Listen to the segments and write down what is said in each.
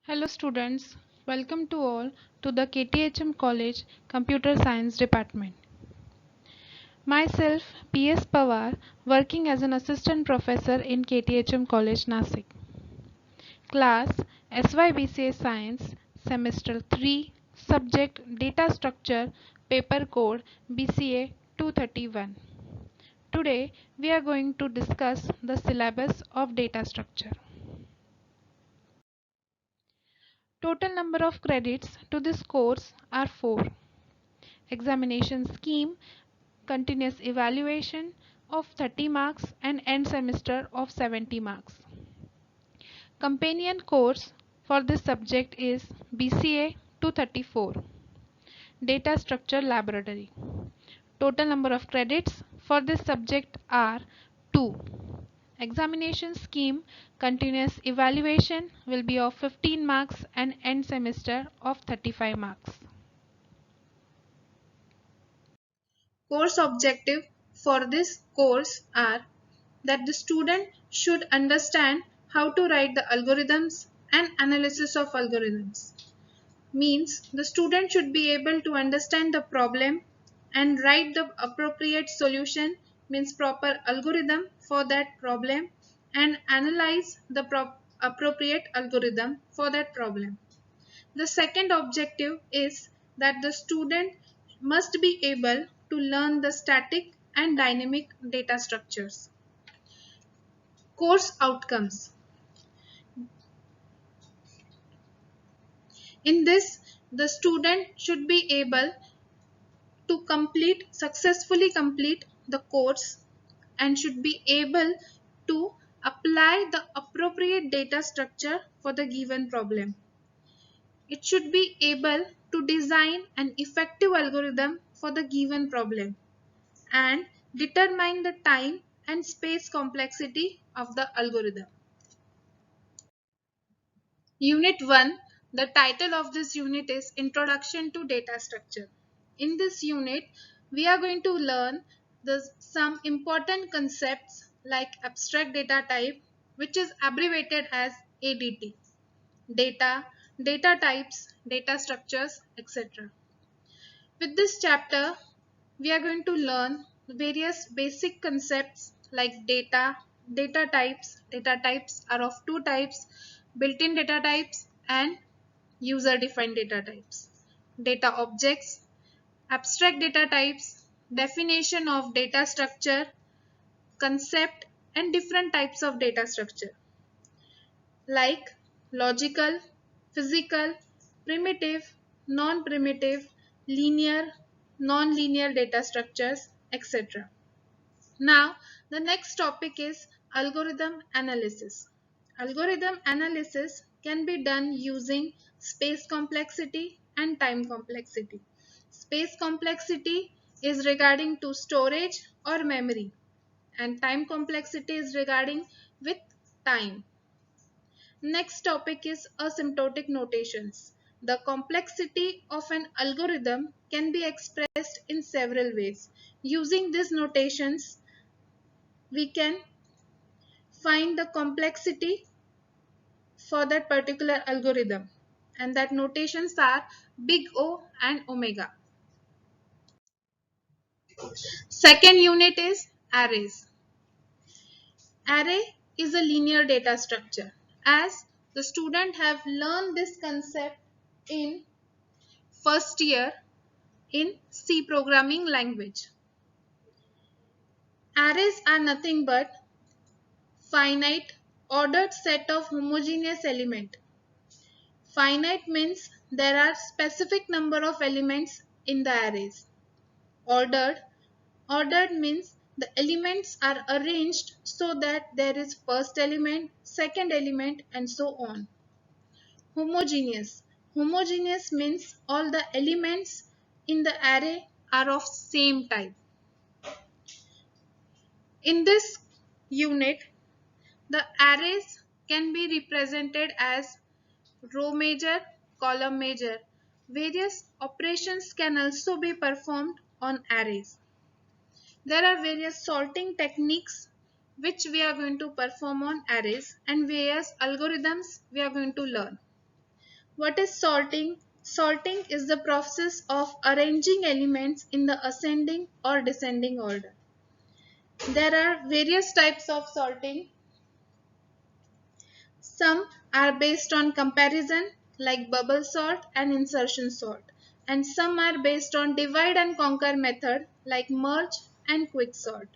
Hello students, welcome to all to the KTHM College Computer Science Department. Myself PS Pawar, working as an assistant professor in KTHM College Nasik. Class SYBCA Science Semester 3 Subject Data Structure Paper Code BCA 231. Today we are going to discuss the syllabus of data structure. Total number of credits to this course are 4. Examination scheme, continuous evaluation of 30 marks and end semester of 70 marks. Companion course for this subject is BCA 234, Data Structure Laboratory. Total number of credits for this subject are 2. Examination scheme, continuous evaluation will be of 15 marks and end semester of 35 marks. Course objective for this course are that the student should understand how to write the algorithms and analysis of algorithms. Means the student should be able to understand the problem and write the appropriate solution, means proper algorithm for that problem, and analyze the appropriate algorithm for that problem. The second objective is that the student must be able to learn the static and dynamic data structures. Course outcomes. In this, the student should be able to successfully complete the course and should be able to apply the appropriate data structure for the given problem. It should be able to design an effective algorithm for the given problem and determine the time and space complexity of the algorithm. Unit 1, the title of this unit is Introduction to Data Structure. In this unit, we are going to learn some important concepts like abstract data type, which is abbreviated as ADT, data, data types, data structures, etc. With this chapter, we are going to learn various basic concepts like data, data types. Data types are of two types: built-in data types and user-defined data types. Data objects, abstract data types, definition of data structure, concept, and different types of data structure like logical, physical, primitive, non-primitive, linear, non-linear data structures, etc. Now, the next topic is algorithm analysis. Algorithm analysis can be done using space complexity and time complexity. Space complexity is regarding to storage or memory, and time complexity is regarding with time. Next topic is asymptotic notations. The complexity of an algorithm can be expressed in several ways. Using these notations, we can find the complexity for that particular algorithm, and that notations are big O and omega. Second unit is arrays. Array is a linear data structure. As the student have learned this concept in first year in C programming language. Arrays are nothing but finite ordered set of homogeneous element. Finite means there are specific number of elements in the arrays. Ordered means the elements are arranged so that there is first element, second element, and so on. Homogeneous. Homogeneous means all the elements in the array are of same type. In this unit, the arrays can be represented as row major, column major. Various operations can also be performed on arrays. There are various sorting techniques which we are going to perform on arrays and various algorithms we are going to learn. What is sorting? Sorting is the process of arranging elements in the ascending or descending order. There are various types of sorting. Some are based on comparison, like bubble sort and insertion sort, and some are based on divide and conquer method, like merge and quick sort.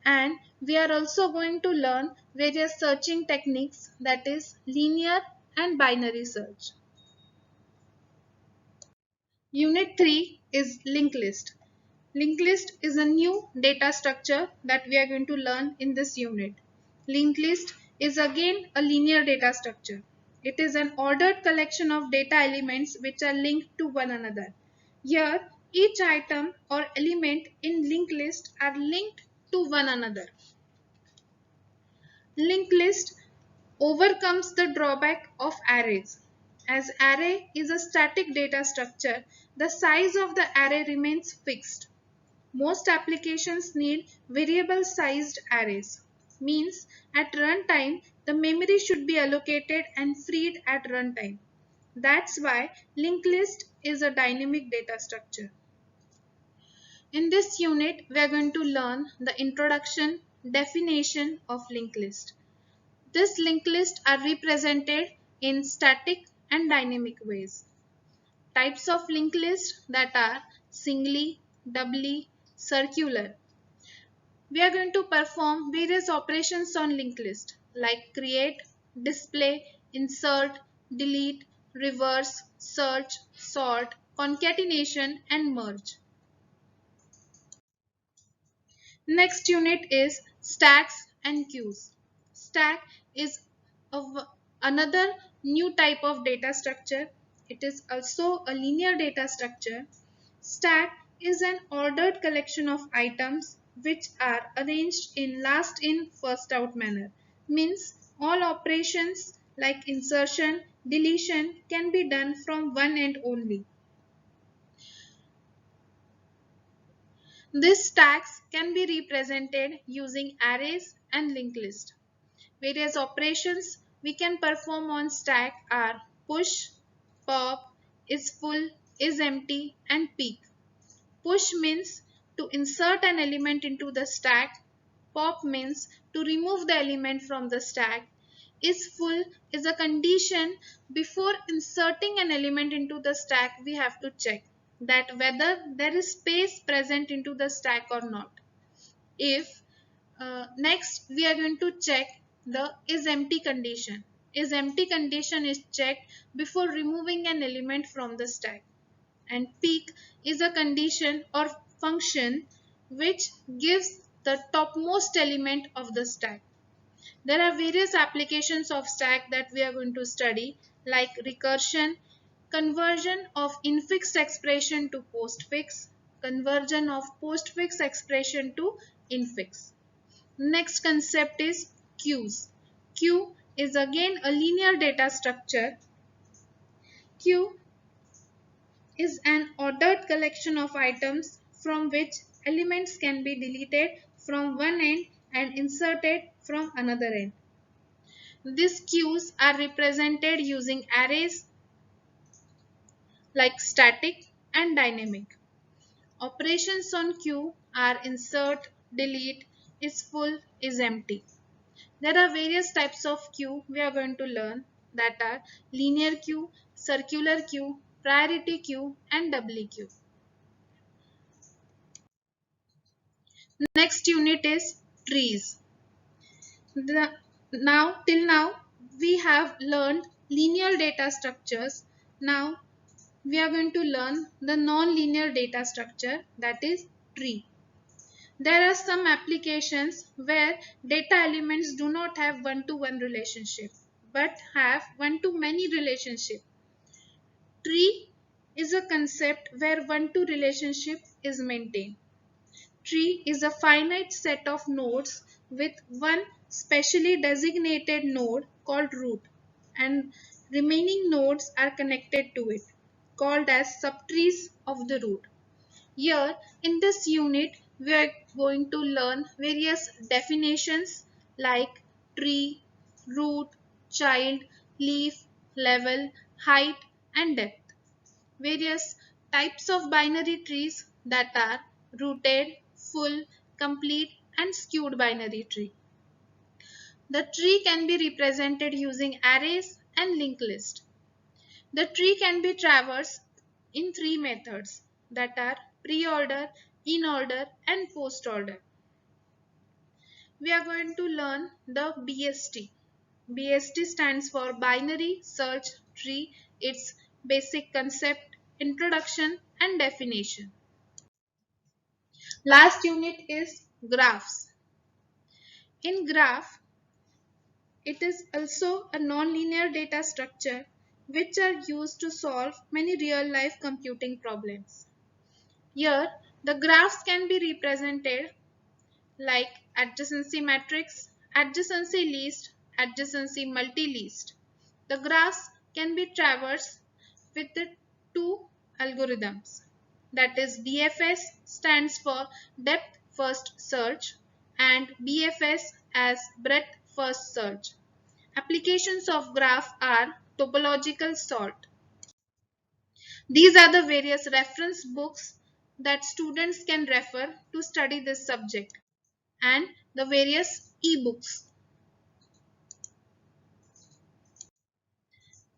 And we are also going to learn various searching techniques, that is linear and binary search. Unit 3 is linked list. Linked list is a new data structure that we are going to learn in this unit. Linked list is again a linear data structure. It is an ordered collection of data elements which are linked to one another. Here, each item or element in linked list are linked to one another. Linked list overcomes the drawback of arrays. As array is a static data structure, the size of the array remains fixed. Most applications need variable sized arrays. Means at runtime, the memory should be allocated and freed at runtime. That's why linked list is a dynamic data structure. In this unit, we are going to learn the introduction, definition of linked list. This linked list are represented in static and dynamic ways. Types of linked list that are singly, doubly, circular. We are going to perform various operations on linked list like create, display, insert, delete, reverse, search, sort, concatenation and merge. Next unit is stacks and queues. Stack is another new type of data structure. It is also a linear data structure. Stack is an ordered collection of items which are arranged in last in first out manner. Means all operations like insertion, deletion can be done from one end only. These stacks can be represented using arrays and linked list. Various operations we can perform on stack are push, pop, is full, is empty and peek. Push means to insert an element into the stack. Pop means to remove the element from the stack. Is full is a condition before inserting an element into the stack. We have to check that whether there is space present into the stack or not. If next we are going to check the is empty condition. Is empty condition is checked before removing an element from the stack. And peek is a condition or function which gives the topmost element of the stack. There are various applications of stack that we are going to study, like recursion, conversion of infixed expression to postfix, conversion of postfix expression to infix. Next concept is queues. Queue is again a linear data structure. Queue is an ordered collection of items from which elements can be deleted from one end and inserted from another end. These queues are represented using arrays like static and dynamic. Operations on queue are insert, delete, is full, is empty. There are various types of queue we are going to learn, that are linear queue, circular queue, priority queue and doubly queue. Next unit is trees. Till now we have learned linear data structures. Now we are going to learn the non-linear data structure, that is tree. There are some applications where data elements do not have one-to-one relationship but have one-to-many relationship. Tree is a concept where one-to relationship is maintained. Tree is a finite set of nodes with one specially designated node called root, and remaining nodes are connected to it, called as subtrees of the root. Here in this unit we are going to learn various definitions like tree, root, child, leaf, level, height, and depth. Various types of binary trees that are rooted, full, complete, and skewed binary tree. The tree can be represented using arrays and linked list. The tree can be traversed in three methods that are pre-order, in-order, and post-order. We are going to learn the BST. BST stands for Binary Search Tree, its basic concept, introduction, and definition. Last unit is graphs. In graph, it is also a nonlinear data structure which are used to solve many real-life computing problems. Here, the graphs can be represented like adjacency matrix, adjacency least, adjacency multi-least. The graphs can be traversed with the two algorithms. That is DFS stands for depth first search and BFS as breadth first search. Applications of graph are topological sort. These are the various reference books that students can refer to study this subject and the various e-books.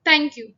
Thank you.